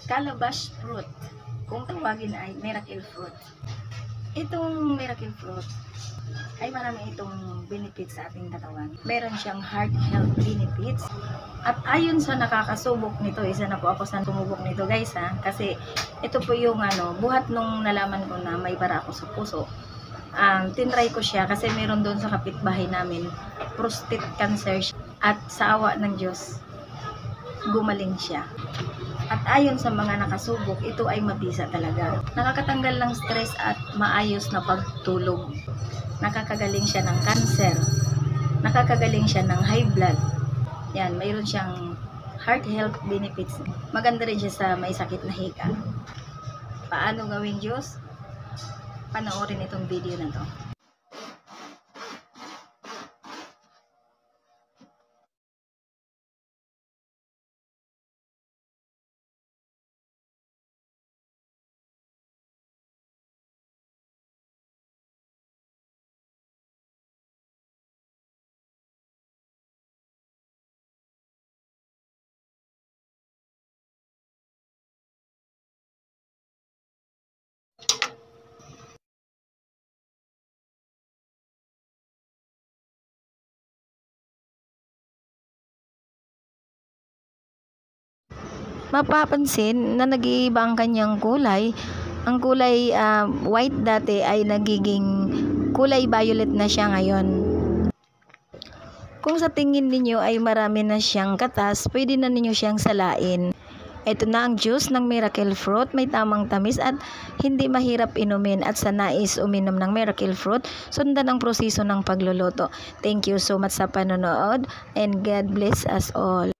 calabash fruit. Kung tawagin ay miracle fruit. Itong miracle fruit ay marami itong benefits sa ating katawan. Meron siyang heart health benefits. At ayon sa nakakasubok nito, isa na po ako sa sumubok nito guys ha. Kasi ito po yung buhat nung nalaman ko na may bara ako sa puso. Tinry ko siya kasi meron doon sa kapitbahay namin prostate cancer siya. At sa awa ng Diyos, gumaling siya. At ayon sa mga nakasubok, ito ay mabisa talaga. Nakakatanggal ng stress at maayos na pagtulog. Nakakagaling siya ng cancer. Nakakagaling siya ng high blood. Yan, mayroon siyang heart health benefits. Maganda rin siya sa may sakit na hika. Paano gawin, Diyos? Panoorin itong video na to. Mapapansin na nag-iiba ang kanyang kulay. Ang kulay white dati ay nagiging kulay violet na siya ngayon. Kung sa tingin ninyo ay marami na siyang katas, pwede na ninyo siyang salain. Ito na ang juice ng miracle fruit, may tamang tamis at hindi mahirap inumin. At sa nais uminom ng miracle fruit, sundan ang proseso ng pagluluto. Thank you so much sa panonood and God bless us all.